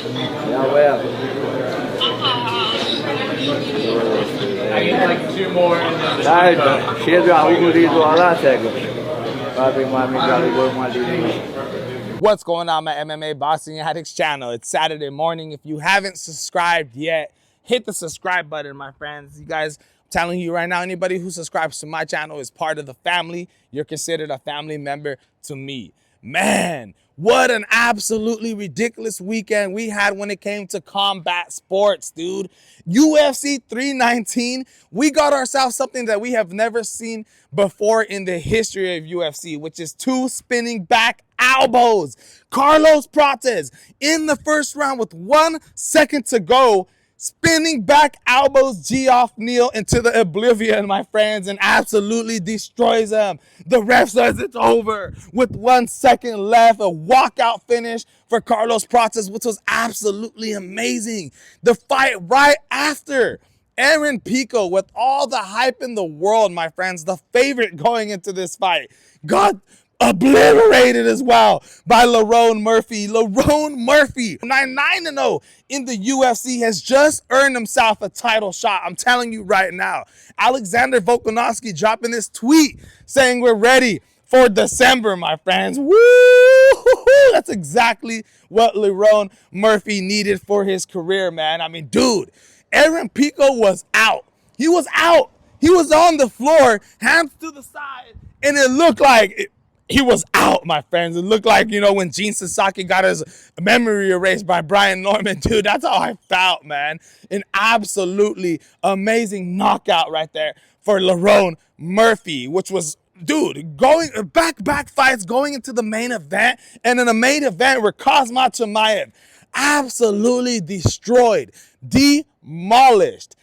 Ya veo. I get like 2 more and then Dai, chiedo a Ugurito alla cego. Papi, mami, galigo, malini. What's going on, my MMA Boxing Addicts channel? It's Saturday morning. If you haven't subscribed yet, hit the subscribe button, my friends. You guys, I'm telling you right now, anybody who subscribes to my channel is part of the family. You're considered a family member to me. Man, what an absolutely ridiculous weekend we had when it came to combat sports, dude. UFC 319, we got ourselves something that we have never seen before in the history of UFC, which is 2 spinning back elbows. Carlos Prates in the first round with 1 second to go, spinning back elbows Geoff Neal into the oblivion, my friends, and absolutely destroys him. The ref says it's over with 1 second left, a walkout finish for Carlos Prates, which was absolutely amazing. The fight right after, Lerone Pico, with all the hype in the world, my friends, the favorite going into this fight, got obliterated as well by Lerone Murphy. Lerone Murphy, 9-0 in the UFC, has just earned himself a title shot. I'm telling you right now. Alexander Volkanovski dropping this tweet saying we're ready for December, my friends. Woo! That's exactly what Lerone Murphy needed for his career, man. I mean, dude, Lerone Pico was out. He was out. He was on the floor, hands to the side, and it looked like he was out, my friends. It looked like, you know, when Gene Sasaki got his memory erased by Brian Norman, dude, that's how I felt, man. An absolutely amazing knockout right there for Lerone Murphy, which was, dude, going back fights going into the main event, and in the main event where Khamzat Chimaev absolutely destroyed, demolished,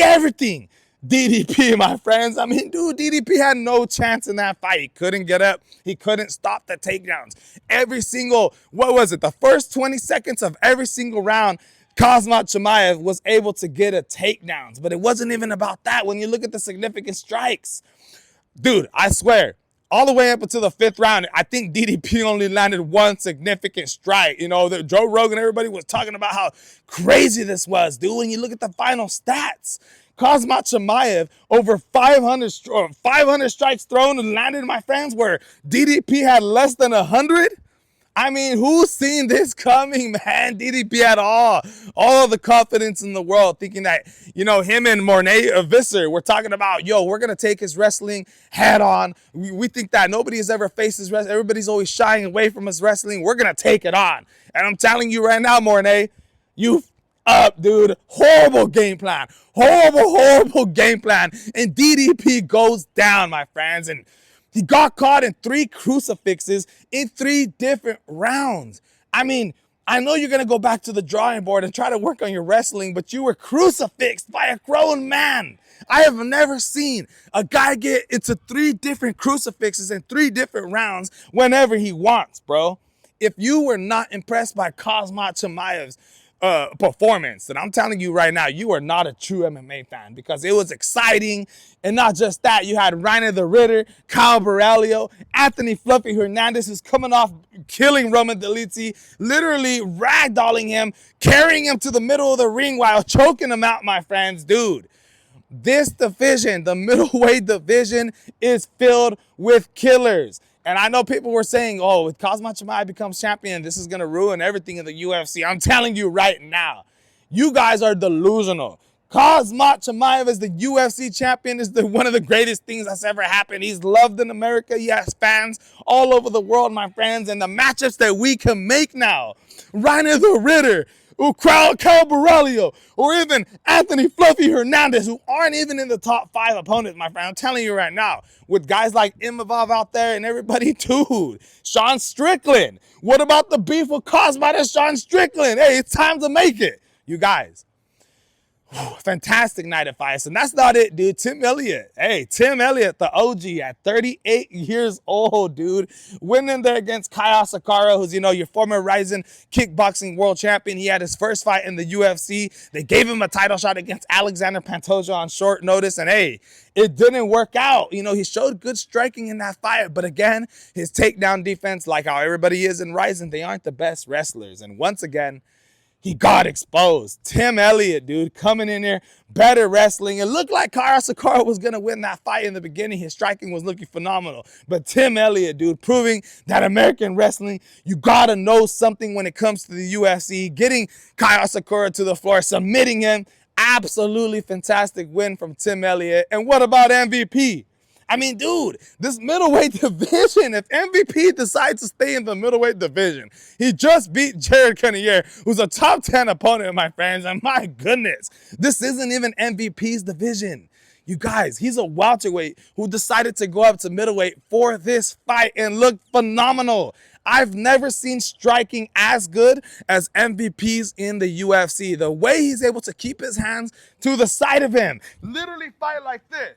everything. DDP, my friends. I mean, dude, DDP had no chance in that fight. He couldn't get up. He couldn't stop the takedowns. Every single, what was it? The first 20 seconds of every single round, Khamzat Chimaev was able to get a takedowns. But it wasn't even about that. When you look at the significant strikes, dude, I swear, all the way up until the 5th round, I think DDP only landed 1 significant strike. You know, Joe Rogan, everybody was talking about how crazy this was, dude. When you look at the final stats, Khamzat Chimaev, over 500 strikes thrown and landed, my friends, where DDP had less than 100. I mean, who's seen this coming, man? DDP had all the confidence in the world, thinking that, you know, him and Mornay Visser were talking about, yo, we're going to take his wrestling head on. We think that nobody has ever faced his wrestling. Everybody's always shying away from his wrestling. We're going to take it on. And I'm telling you right now, Mornay, you up, dude. Horrible game plan. Horrible game plan. And DDP goes down, my friends. And he got caught in 3 crucifixes in 3 different rounds. I mean, I know you're going to go back to the drawing board and try to work on your wrestling, but you were crucifixed by a grown man. I have never seen a guy get into 3 different crucifixes in 3 different rounds whenever he wants, bro. If you were not impressed by Khamzat Chimaev's performance, and I'm telling you right now, you are not a true MMA fan, because it was exciting. And not just that, you had Reiner the Ritter, Kyle Borrello, Anthony Fluffy Hernandez, who's coming off killing Roman Dolidze, literally ragdolling him, carrying him to the middle of the ring while choking him out, my friends. Dude, this division, the middleweight division, is filled with killers. And I know people were saying, oh, if Khamzat Chimaev becomes champion, this is going to ruin everything in the UFC. I'm telling you right now, you guys are delusional. Khamzat Chimaev as the UFC champion is one of the greatest things that's ever happened. He's loved in America. He has fans all over the world, my friends. And the matchups that we can make now, Reiner the Ritter, or Kyle Borrello, or even Anthony Fluffy Hernandez, who aren't even in the top 5 opponents, my friend. I'm telling you right now, with guys like Chimaev out there and everybody, dude. Sean Strickland. What about the beef with Khamzat and Sean Strickland? Hey, it's time to make it. You guys, Fantastic night of fights. And that's not it, dude. Tim Elliott. Hey, Tim Elliott, the OG at 38 years old, dude. Winning there against Kaya Sakara, who's, your former Ryzen kickboxing world champion. He had his first fight in the UFC. They gave him a title shot against Alexander Pantoja on short notice. And hey, it didn't work out. He showed good striking in that fight. But again, his takedown defense, like how everybody is in Ryzen, they aren't the best wrestlers. And once again, he got exposed. Tim Elliott, dude, coming in there, better wrestling. It looked like Kara Sakara was going to win that fight in the beginning. His striking was looking phenomenal. But Tim Elliott, dude, proving that American wrestling, you got to know something when it comes to the UFC. Getting Kara Sakara to the floor, submitting him. Absolutely fantastic win from Tim Elliott. And what about MVP? I mean, dude, this middleweight division, if MVP decides to stay in the middleweight division, he just beat Jared Cannonier, who's a top 10 opponent, my friends, and my goodness, this isn't even MVP's division. You guys, he's a welterweight who decided to go up to middleweight for this fight and looked phenomenal. I've never seen striking as good as MVP's in the UFC. The way he's able to keep his hands to the side of him, literally fight like this,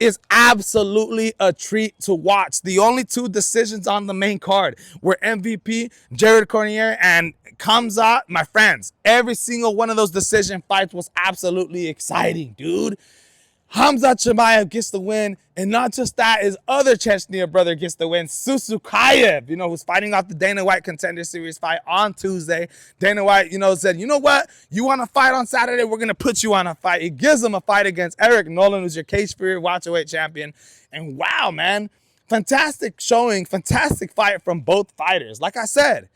is absolutely a treat to watch. The only two decisions on the main card were MVP, Jared Cannonier, and Khamzat. My friends, every single one of those decision fights was absolutely exciting, dude. Khamzat Chimaev gets the win, and not just that, his other Chechnya brother gets the win, Susukayev, who's fighting off the Dana White Contender Series fight on Tuesday. Dana White, said, you know what? You want to fight on Saturday? We're going to put you on a fight. He gives him a fight against Eric Nolan, who's your Cage Spirit welterweight champion. And wow, man, fantastic showing, fantastic fight from both fighters. Like I said,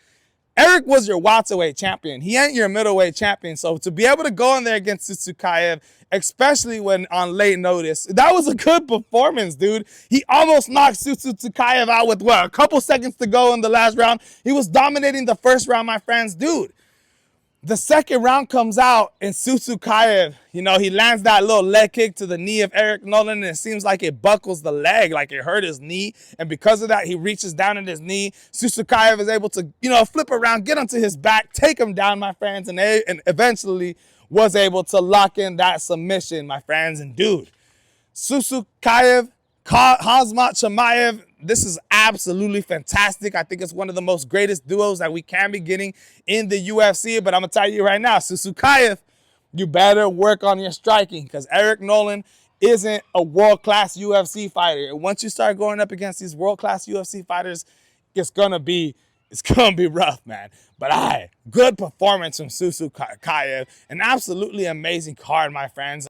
Eric was your welterweight champion. He ain't your middleweight champion. So to be able to go in there against Susukayev, especially when on late notice, that was a good performance, dude. He almost knocked Susukayev out with, a couple seconds to go in the last round. He was dominating the first round, my friends. Dude, the second round comes out, and Susukayev, he lands that little leg kick to the knee of Eric Nolan, and it seems like it buckles the leg, like it hurt his knee. And because of that, he reaches down at his knee. Susukayev is able to, flip around, get onto his back, take him down, my friends, and eventually was able to lock in that submission, my friends. And dude, Susukayev, Khamzat Chimaev, this is absolutely fantastic. I think it's one of the most greatest duos that we can be getting in the UFC. But I'm going to tell you right now, Susukayev, you better work on your striking, because Eric Nolan isn't a world-class UFC fighter. And once you start going up against these world-class UFC fighters, it's gonna be rough, man. But good performance from Susukayev. An absolutely amazing card, my friends.